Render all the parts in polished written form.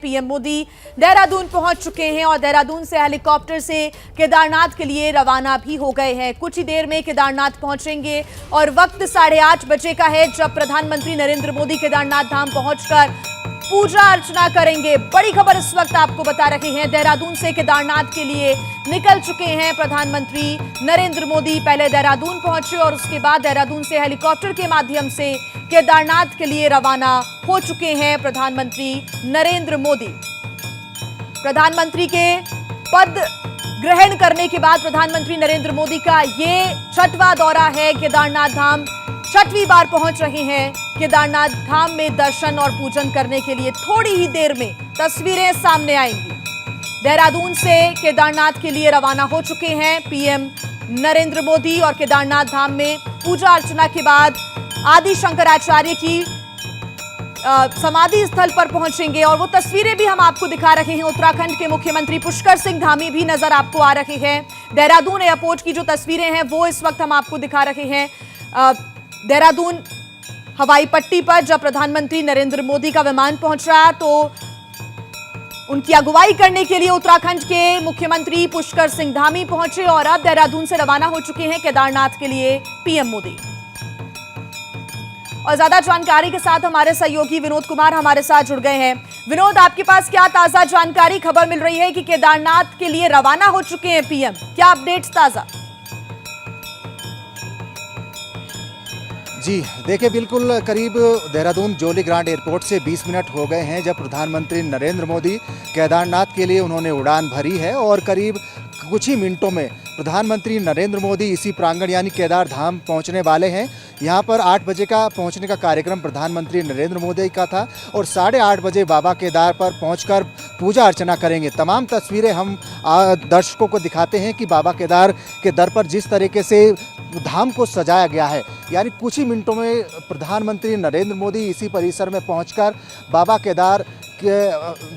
PM Modi Dehradun पहुंच चुके हैं और देहरादून से हेलीकॉप्टर से केदारनाथ के लिए रवाना भी हो गए हैं। कुछ ही देर में केदारनाथ पहुंचेंगे और वक्त 8:30 बजे का है जब प्रधानमंत्री नरेंद्र मोदी केदारनाथ धाम पहुंचकर पूजा अर्चना करेंगे। बड़ी खबर इस वक्त आपको बता रहे हैं, देहरादून से केदारनाथ के लिए निकल चुके हैं प्रधानमंत्री नरेंद्र मोदी। पहले देहरादून पहुंचे और उसके बाद देहरादून से हेलीकॉप्टर के माध्यम से केदारनाथ के लिए रवाना हो चुके हैं प्रधानमंत्री नरेंद्र मोदी। प्रधानमंत्री के पद ग्रहण करने के बाद प्रधानमंत्री नरेंद्र मोदी का ये 6वां दौरा है केदारनाथ धाम। 6वीं बार पहुंच रहे हैं केदारनाथ धाम में दर्शन और पूजन करने के लिए। थोड़ी ही देर में तस्वीरें सामने आएंगी। देहरादून से केदारनाथ के लिए रवाना हो चुके हैं पीएम नरेंद्र मोदी और केदारनाथ धाम में पूजा अर्चना के बाद आदि शंकराचार्य की समाधि स्थल पर पहुंचेंगे और वो तस्वीरें भी हम आपको दिखा रहे हैं। उत्तराखंड के मुख्यमंत्री पुष्कर सिंह धामी भी नजर आपको आ रहे हैं। देहरादून एयरपोर्ट की जो तस्वीरें हैं वो इस वक्त हम आपको दिखा रहे हैं। देहरादून हवाई पट्टी पर जब प्रधानमंत्री नरेंद्र मोदी का विमान पहुंचा तो उनकी अगुवाई करने के लिए उत्तराखंड के मुख्यमंत्री पुष्कर सिंह धामी पहुंचे और अब देहरादून से रवाना हो चुके हैं केदारनाथ के लिए पीएम मोदी। और ज्यादा जानकारी के साथ हमारे सहयोगी विनोद कुमार हमारे साथ जुड़ गए हैं। विनोद, आपके पास क्या ताजा जानकारी खबर मिल रही है कि केदारनाथ के लिए रवाना हो चुके हैं पीएम? क्या अपडेट्स ताजा? जी देखिए, बिल्कुल करीब देहरादून जोली ग्रांट एयरपोर्ट से 20 मिनट हो गए हैं जब प्रधानमंत्री नरेंद्र मोदी केदारनाथ के लिए उन्होंने उड़ान भरी है और करीब कुछ ही मिनटों में प्रधानमंत्री नरेंद्र मोदी इसी प्रांगण यानी केदार धाम पहुंचने वाले हैं। यहाँ पर 8 बजे का पहुंचने का कार्यक्रम प्रधानमंत्री नरेंद्र मोदी का था और 8:30 बजे बाबा केदार पर पहुंचकर पूजा अर्चना करेंगे। तमाम तस्वीरें हम दर्शकों को दिखाते हैं कि बाबा केदार के दर पर जिस तरीके से धाम को सजाया गया है, यानी कुछ ही मिनटों में प्रधानमंत्री नरेंद्र मोदी इसी परिसर में पहुंचकर बाबा केदार के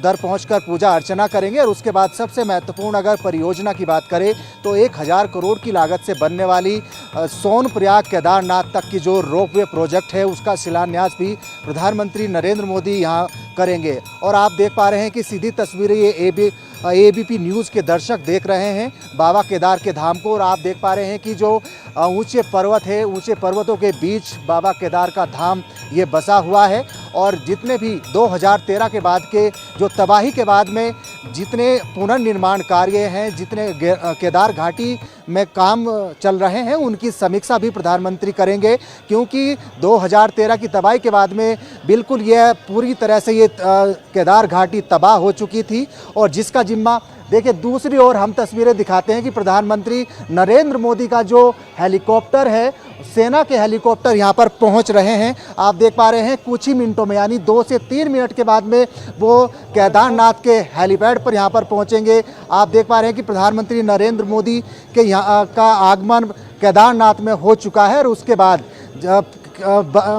दर पहुंचकर पूजा अर्चना करेंगे। और उसके बाद सबसे महत्वपूर्ण अगर परियोजना की बात करें तो 1000 करोड़ की लागत से बनने वाली सोनप्रयाग केदारनाथ तक की जो रोपवे प्रोजेक्ट है उसका शिलान्यास भी प्रधानमंत्री नरेंद्र मोदी यहां करेंगे। और आप देख पा रहे हैं कि सीधी तस्वीरें ये एबीपी न्यूज़ के दर्शक देख रहे हैं बाबा केदार के धाम को। और आप देख पा रहे हैं कि जो ऊंचे पर्वत है, ऊंचे पर्वतों के बीच बाबा केदार का धाम ये बसा हुआ है। और जितने भी 2013 के बाद के जो तबाही के बाद में जितने पुनर्निर्माण कार्य हैं, जितने केदार घाटी में काम चल रहे हैं, उनकी समीक्षा भी प्रधानमंत्री करेंगे। क्योंकि 2013 की तबाही के बाद में बिल्कुल यह पूरी तरह से ये केदार घाटी तबाह हो चुकी थी और जिसका जिम्मा देखिए दूसरी ओर हम तस्वीरें दिखाते हैं कि प्रधानमंत्री नरेंद्र मोदी का जो हेलीकॉप्टर है, सेना के हेलीकॉप्टर यहाँ पर पहुँच रहे हैं। आप देख पा रहे हैं कुछ ही मिनटों में यानी 2 से 3 मिनट के बाद में वो केदारनाथ के हेलीपैड पर यहाँ पर पहुँचेंगे। आप देख पा रहे हैं कि प्रधानमंत्री नरेंद्र मोदी के यहाँ का आगमन केदारनाथ में हो चुका है और उसके बाद जब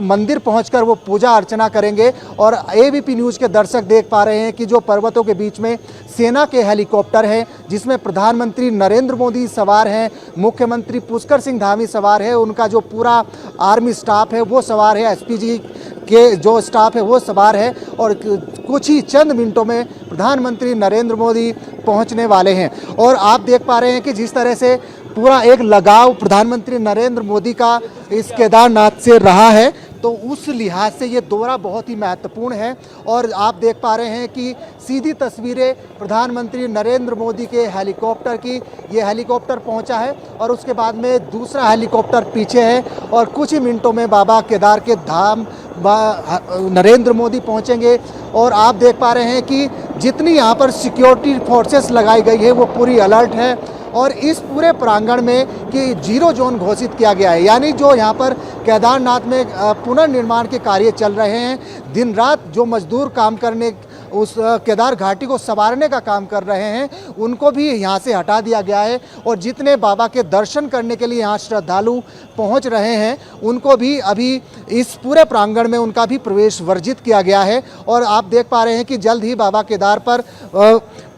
मंदिर पहुंचकर वो पूजा अर्चना करेंगे। और एबीपी न्यूज़ के दर्शक देख पा रहे हैं कि जो पर्वतों के बीच में सेना के हेलीकॉप्टर हैं जिसमें प्रधानमंत्री नरेंद्र मोदी सवार हैं, मुख्यमंत्री पुष्कर सिंह धामी सवार है, उनका जो पूरा आर्मी स्टाफ है वो सवार है, एसपीजी के जो स्टाफ है वो सवार है। और कुछ ही चंद मिनटों में प्रधानमंत्री नरेंद्र मोदी पहुंचने वाले हैं। और आप देख पा रहे हैं कि जिस तरह से पूरा एक लगाव प्रधानमंत्री नरेंद्र मोदी का इस केदारनाथ से रहा है, तो उस लिहाज से ये दौरा बहुत ही महत्वपूर्ण है। और आप देख पा रहे हैं कि सीधी तस्वीरें प्रधानमंत्री नरेंद्र मोदी के हेलीकॉप्टर की, ये हेलीकॉप्टर पहुंचा है और उसके बाद में दूसरा हेलीकॉप्टर पीछे है और कुछ ही मिनटों में बाबा केदार के धाम नरेंद्र मोदी पहुंचेंगे। और आप देख पा रहे हैं कि जितनी यहाँ पर सिक्योरिटी फोर्सेस लगाई गई है वो पूरी अलर्ट है और इस पूरे प्रांगण में कि 0 जोन घोषित किया गया है। यानी जो यहाँ पर केदारनाथ में पुनर्निर्माण के कार्य चल रहे हैं, दिन रात जो मजदूर काम करने उस केदार घाटी को संवारने का काम कर रहे हैं, उनको भी यहाँ से हटा दिया गया है। और जितने बाबा के दर्शन करने के लिए यहाँ श्रद्धालु पहुँच रहे हैं उनको भी अभी इस पूरे प्रांगण में उनका भी प्रवेश वर्जित किया गया है। और आप देख पा रहे हैं कि जल्द ही बाबा केदार पर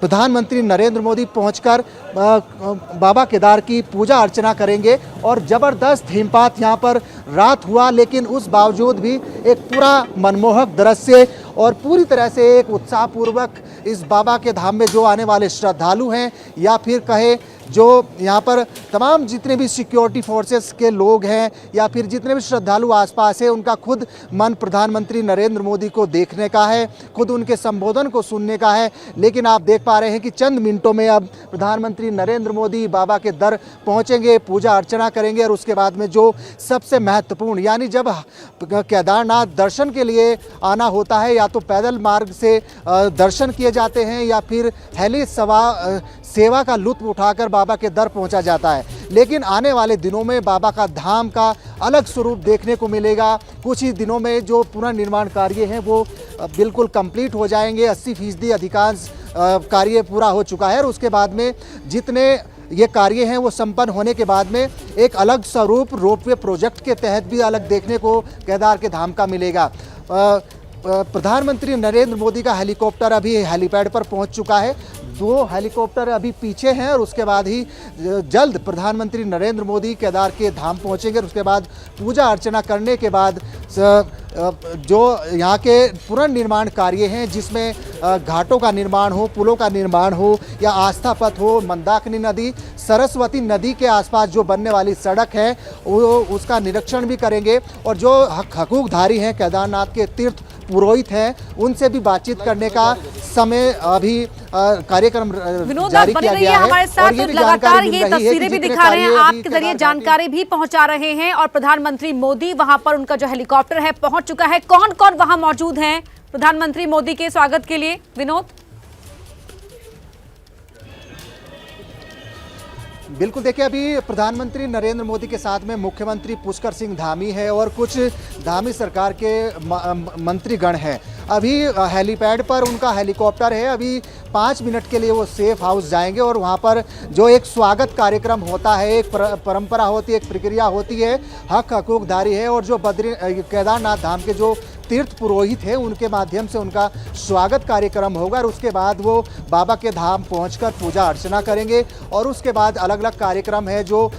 प्रधानमंत्री नरेंद्र मोदी पहुंचकर बाबा केदार की पूजा अर्चना करेंगे और ज़बरदस्त हिमपात यहाँ पर रात हुआ, लेकिन उस बावजूद भी एक पूरा मनमोहक दृश्य और पूरी तरह से एक उत्साहपूर्वक इस बाबा के धाम में जो आने वाले श्रद्धालु हैं या फिर कहे जो यहाँ पर तमाम जितने भी सिक्योरिटी फोर्सेस के लोग हैं या फिर जितने भी श्रद्धालु आसपास हैं, उनका खुद मन प्रधानमंत्री नरेंद्र मोदी को देखने का है, खुद उनके संबोधन को सुनने का है। लेकिन आप देख पा रहे हैं कि चंद मिनटों में अब प्रधानमंत्री नरेंद्र मोदी बाबा के दर पहुँचेंगे, पूजा अर्चना करेंगे और उसके बाद में जो सबसे महत्वपूर्ण, यानी जब केदारनाथ दर्शन के लिए आना होता है या तो पैदल मार्ग से दर्शन किए जाते हैं या फिर हेली सेवा का लुत्फ उठाकर बाबा के दर पहुंचा जाता है। लेकिन आने वाले दिनों में बाबा का धाम का अलग स्वरूप देखने को मिलेगा। कुछ ही दिनों में जो पुनर्निर्माण कार्य हैं वो बिल्कुल कंप्लीट हो जाएंगे। 80% अधिकांश कार्य पूरा हो चुका है और उसके बाद में जितने ये कार्य हैं वो संपन्न होने के बाद में एक अलग स्वरूप रोपवे प्रोजेक्ट के तहत भी अलग देखने को केदार के धाम का मिलेगा। प्रधानमंत्री नरेंद्र मोदी का हेलीकॉप्टर अभी हेलीपैड पर पहुंच चुका है। 2 हेलीकॉप्टर अभी पीछे हैं और उसके बाद ही जल्द प्रधानमंत्री नरेंद्र मोदी केदार के धाम पहुंचेंगे। उसके बाद पूजा अर्चना करने के बाद जो यहाँ के पुनर्निर्माण कार्य हैं जिसमें घाटों का निर्माण हो, पुलों का निर्माण हो या आस्था पथ हो, मंदाकिनी नदी, सरस्वती नदी के आसपास जो बनने वाली सड़क है वो उसका निरीक्षण भी करेंगे और जो हकूकधारी हैं केदारनाथ के तीर्थ पुरोहित हैं उनसे भी बातचीत करने का समय अभी कार्यक्रम जारी किया गया है। हमारे साथ लगातार ये तस्वीरें भी दिखा रहे हैं, आपके जरिए जानकारी भी पहुंचा रहे हैं और प्रधानमंत्री मोदी वहां पर उनका जो हेलीकॉप्टर है पहुंच चुका है। कौन कौन वहां मौजूद हैं प्रधानमंत्री मोदी के स्वागत के लिए? विनोद। बिल्कुल, देखिए अभी प्रधानमंत्री नरेंद्र मोदी के साथ में मुख्यमंत्री पुष्कर सिंह धामी है और कुछ धामी सरकार के मंत्रीगण हैं। अभी हेलीपैड पर उनका हेलीकॉप्टर है। अभी 5 मिनट के लिए वो सेफ हाउस जाएंगे और वहाँ पर जो एक स्वागत कार्यक्रम होता है, एक परंपरा होती है, एक प्रक्रिया होती है, हकूकदारी है और जो केदारनाथ धाम के जो तीर्थ पुरोहित हैं उनके माध्यम से उनका स्वागत कार्यक्रम होगा और उसके बाद वो बाबा के धाम पहुंचकर पूजा अर्चना करेंगे। और उसके बाद अलग अलग कार्यक्रम है जो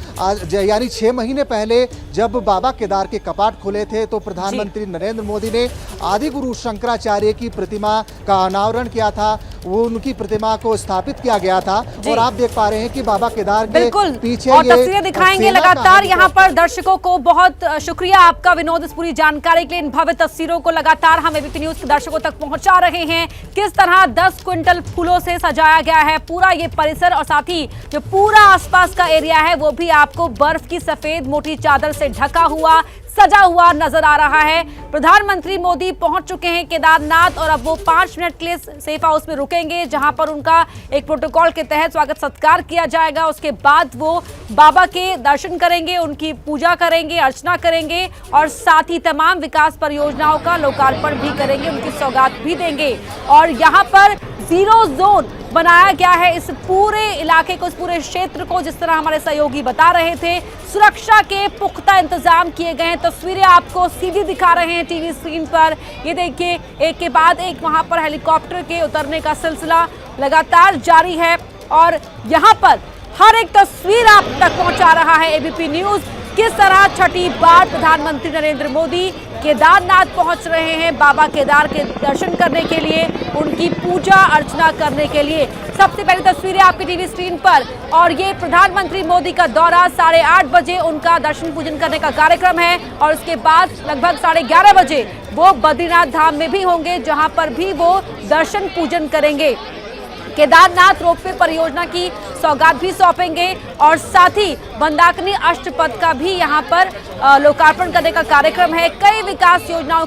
यानी 6 महीने पहले जब बाबा केदार के कपाट खुले थे तो प्रधानमंत्री नरेंद्र मोदी ने आदि गुरु शंकराचार्य की प्रतिमा का अनावरण किया था, वो उनकी प्रतिमा को स्थापित किया गया था और आप देख पा रहे हैं कि बाबा केदार के पीछे और तस्वीरें दिखाएंगे लगातार यहाँ पर दर्शकों को। बहुत शुक्रिया आपका विनोद इस पूरी जानकारी के लिए। इन भव्य तस्वीरों को लगातार हम एबीपी न्यूज के दर्शकों तक पहुंचा रहे हैं। किस तरह 10 क्विंटल फूलों से सजाया गया है पूरा ये परिसर और साथ ही जो पूरा आसपास का एरिया है वो भी आपको बर्फ की सफेद मोटी चादर से ढका हुआ सजा हुआ नजर आ रहा है। प्रधानमंत्री मोदी पहुंच चुके हैं केदारनाथ और अब वो 5 मिनट के लिए सेफ हाउस में रुकेंगे जहां पर उनका एक प्रोटोकॉल के तहत स्वागत सत्कार किया जाएगा। उसके बाद वो बाबा के दर्शन करेंगे, उनकी पूजा करेंगे, अर्चना करेंगे और साथ ही तमाम विकास परियोजनाओं का लोकार्पण भी करेंगे, उनकी सौगात भी देंगे। और यहाँ पर 0 जोन बनाया गया है इस पूरे इलाके को, इस पूरे क्षेत्र को, जिस तरह हमारे सहयोगी बता रहे थे। सुरक्षा के पुख्ता इंतजाम किए गए हैं। तस्वीरें आपको सीधी दिखा रहे हैं टीवी स्क्रीन पर। ये देखिए एक के बाद एक वहां पर हेलीकॉप्टर के उतरने का सिलसिला लगातार जारी है और यहाँ पर हर एक तस्वीर आप तक पहुंचा रहा है एबीपी न्यूज। किस तरह छठी बार प्रधानमंत्री नरेंद्र मोदी केदारनाथ पहुंच रहे हैं बाबा केदार के दर्शन करने के लिए, उनकी पूजा अर्चना करने के लिए। सबसे पहली तस्वीरें आपकी टीवी स्क्रीन पर और ये प्रधानमंत्री मोदी का दौरा 8:30 बजे उनका दर्शन पूजन करने का कार्यक्रम है और उसके बाद लगभग 11:30 बजे वो बद्रीनाथ धाम में भी होंगे जहां पर भी वो दर्शन पूजन करेंगे। केदारनाथ रोपवे परियोजना की सौगात भी सौंपेंगे और साथ ही मंदाकिनी अष्टपथ का भी यहां पर लोकार्पण करने का कार्यक्रम है। कई विकास योजनाओं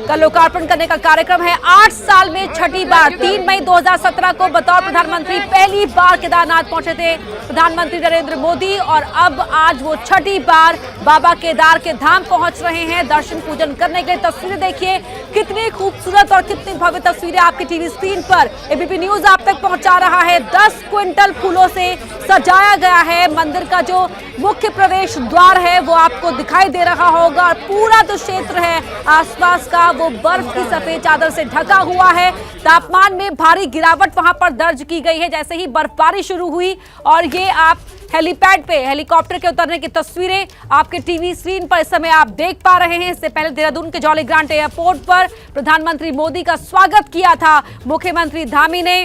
का लोकार्पण करने का कार्यक्रम है। 8 साल में छठी बार 3 मई 2017 को बतौर प्रधानमंत्री पहली बार केदारनाथ पहुंचे थे प्रधानमंत्री नरेंद्र मोदी और अब आज वो छठी बार बाबा केदार के धाम पहुंच रहे हैं दर्शन पूजन करने के लिए। तस्वीरें देखिए कितनी खूबसूरत और कितनी भव्य तस्वीरें आपकी टीवी स्क्रीन पर एबीपी न्यूज आप तक पहुंचा रहा है। 10 क्विंटल फूलों से सजाया गया है। मंदिर का जो मुख्य प्रवेश द्वार है वो आपको दिखाई दे रहा होगा। पूरा जो क्षेत्र है आसपास का था वो बर्फ की सफेद चादर से ढका हुआ है। तापमान में भारी गिरावट वहां पर दर्ज की गई है जैसे ही बर्फबारी शुरू हुई। और ये आप हेलीपैड पे हेलीकॉप्टर के उतरने की तस्वीरें आपके टीवी स्क्रीन पर इस समय आप देख पा रहे हैं। इससे पहले देहरादून के जॉली ग्रांट एयरपोर्ट पर प्रधानमंत्री मोदी का स्वागत किया था मुख्यमंत्री धामी ने।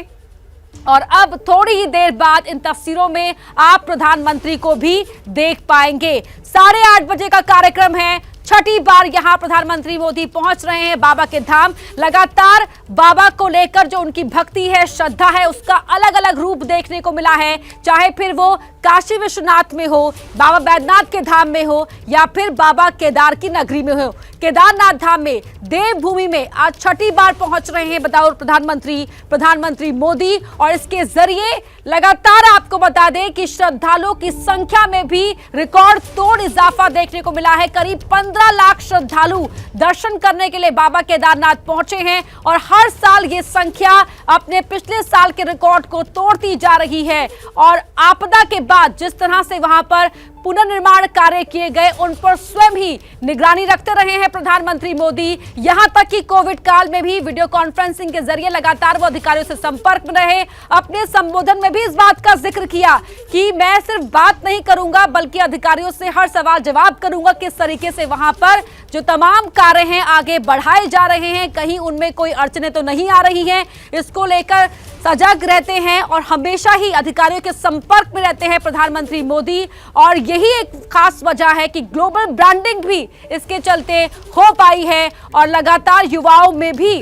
और अब थोड़ी ही देर बाद इन तस्वीरों में आप प्रधानमंत्री को भी देख पाएंगे। 8:30 बजे का कार्यक्रम है। छठी बार यहां प्रधानमंत्री मोदी पहुंच रहे हैं बाबा के धाम। लगातार बाबा को लेकर जो उनकी भक्ति है, श्रद्धा है, उसका अलग अलग रूप देखने को मिला है। चाहे फिर वो काशी विश्वनाथ में हो, बाबा बैद्यनाथ के धाम में हो या फिर बाबा केदार की नगरी में हो। केदारनाथ धाम में, देवभूमि में आज छठी बार पहुंच रहे हैं बतौर प्रधानमंत्री मोदी। और इसके जरिए लगातार आपको बता दें कि श्रद्धालुओं की संख्या में भी रिकॉर्ड तोड़ इजाफा देखने को मिला है। करीब 15 लाख श्रद्धालु दर्शन करने के लिए बाबा केदारनाथ पहुंचे हैं और हर साल ये संख्या अपने पिछले साल के रिकॉर्ड को तोड़ती जा रही है। और आपदा के बाद जिस तरह से वहां पर पुनर्निर्माण कार्य किए गए उन पर स्वयं ही निगरानी रखते रहे हैं प्रधानमंत्री मोदी। यहां तक कि कोविड काल में भी वीडियो कॉन्फ्रेंसिंग के जरिए लगातार वो अधिकारियों से संपर्क में रहे। अपने संबोधन में भी इस बात का जिक्र किया कि मैं सिर्फ बात नहीं करूंगा बल्कि अधिकारियों से हर सवाल जवाब करूंगा किस तरीके से वहां पर जो तमाम कार्य हैं आगे बढ़ाए जा रहे हैं, कहीं उनमें कोई अड़चने तो नहीं आ रही हैं। इसको लेकर सजग रहते हैं और हमेशा ही अधिकारियों के संपर्क में रहते हैं प्रधानमंत्री मोदी। और यही एक खास वजह है कि ग्लोबल ब्रांडिंग भी इसके चलते हो पाई है और लगातार युवाओं में भी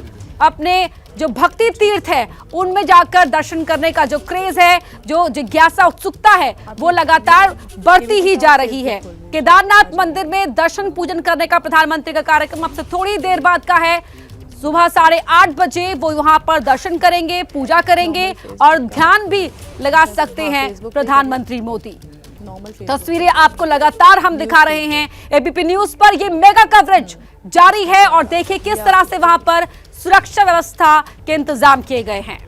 अपने जो भक्ति तीर्थ है उनमें जाकर दर्शन करने का जो क्रेज है, जो जिज्ञासा, उत्सुकता है, वो लगातार बढ़ती ही जा रही है। केदारनाथ मंदिर में दर्शन पूजन करने का प्रधानमंत्री का कार्यक्रम अब से थोड़ी देर बाद का है। सुबह 8:30 बजे वो वहां पर दर्शन करेंगे, पूजा करेंगे और ध्यान भी लगा सकते हैं प्रधानमंत्री मोदी। तस्वीरें आपको लगातार हम दिखा रहे हैं एबीपी न्यूज पर। ये मेगा कवरेज जारी है और देखिए किस तरह से वहां पर सुरक्षा व्यवस्था के इंतजाम किए गए हैं।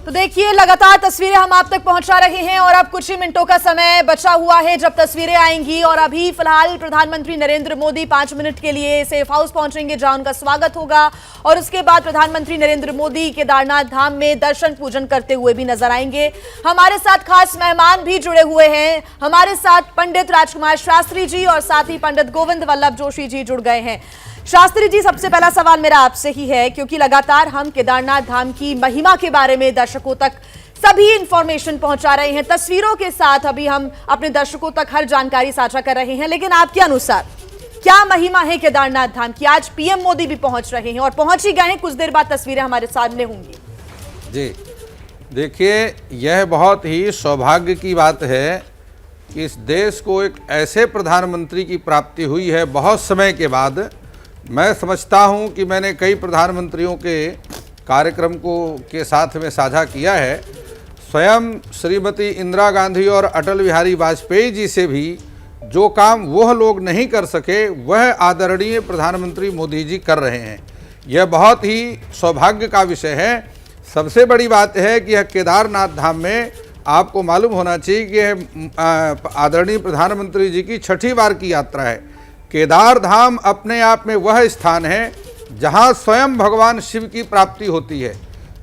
तो देखिए लगातार तस्वीरें हम आप तक पहुंचा रहे हैं और अब कुछ ही मिनटों का समय बचा हुआ है जब तस्वीरें आएंगी। और अभी फिलहाल प्रधानमंत्री नरेंद्र मोदी 5 मिनट के लिए सेफ हाउस पहुंचेंगे जहां उनका स्वागत होगा और उसके बाद प्रधानमंत्री नरेंद्र मोदी केदारनाथ धाम में दर्शन पूजन करते हुए भी नजर आएंगे। हमारे साथ खास मेहमान भी जुड़े हुए हैं। हमारे साथ पंडित राजकुमार शास्त्री जी और साथ ही पंडित गोविंद वल्लभ जोशी जी जुड़ गए हैं। शास्त्री जी, सबसे पहला सवाल मेरा आपसे ही है क्योंकि लगातार हम केदारनाथ धाम की महिमा के बारे में दर्शकों तक सभी इंफॉर्मेशन पहुंचा रहे हैं, तस्वीरों के साथ अभी हम अपने दर्शकों तक हर जानकारी साझा कर रहे हैं, लेकिन आपके अनुसार क्या महिमा है केदारनाथ धाम की? आज पीएम मोदी भी पहुंच रहे हैं और पहुंच ही गए हैं, कुछ देर बाद तस्वीरें हमारे सामने होंगी। जी देखिए, यह बहुत ही सौभाग्य की बात है कि इस देश को एक ऐसे प्रधानमंत्री की प्राप्ति हुई है बहुत समय के बाद। मैं समझता हूं कि मैंने कई प्रधानमंत्रियों के कार्यक्रम को के साथ में साझा किया है। स्वयं श्रीमती इंदिरा गांधी और अटल बिहारी वाजपेयी जी से भी जो काम वह लोग नहीं कर सके वह आदरणीय प्रधानमंत्री मोदी जी कर रहे हैं। यह बहुत ही सौभाग्य का विषय है। सबसे बड़ी बात है कि यह केदारनाथ धाम में आपको मालूम होना चाहिए कि यह आदरणीय प्रधानमंत्री जी की छठी बार की यात्रा है। केदार धाम अपने आप में वह स्थान है जहां स्वयं भगवान शिव की प्राप्ति होती है।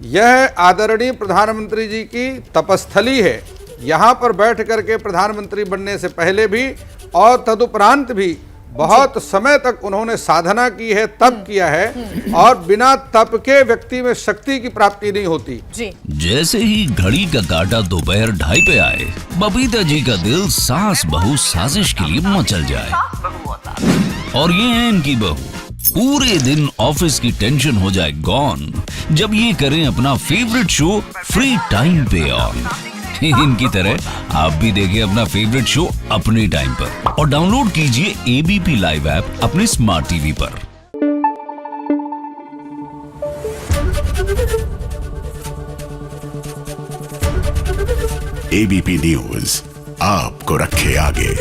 यह आदरणीय प्रधानमंत्री जी की तपस्थली है। यहाँ पर बैठ करके प्रधानमंत्री बनने से पहले भी और तदुपरांत भी बहुत समय तक उन्होंने साधना की है, तप किया है और बिना तप के व्यक्ति में शक्ति की प्राप्ति नहीं होती। जी। जैसे ही घड़ी का काटा दोपहर 2:30 पे आए, बबीता जी का दिल सास बहू साजिश के लिए मचल जाए। और ये है इनकी बहू, पूरे दिन ऑफिस की टेंशन हो जाए गॉन जब ये करें अपना फेवरेट शो फ्री टाइम पे ऑन। इनकी तरह आप भी देखिए अपना फेवरेट शो अपने टाइम पर और डाउनलोड कीजिए एबीपी लाइव ऐप अपने स्मार्ट टीवी पर। एबीपी न्यूज आपको रखे आगे।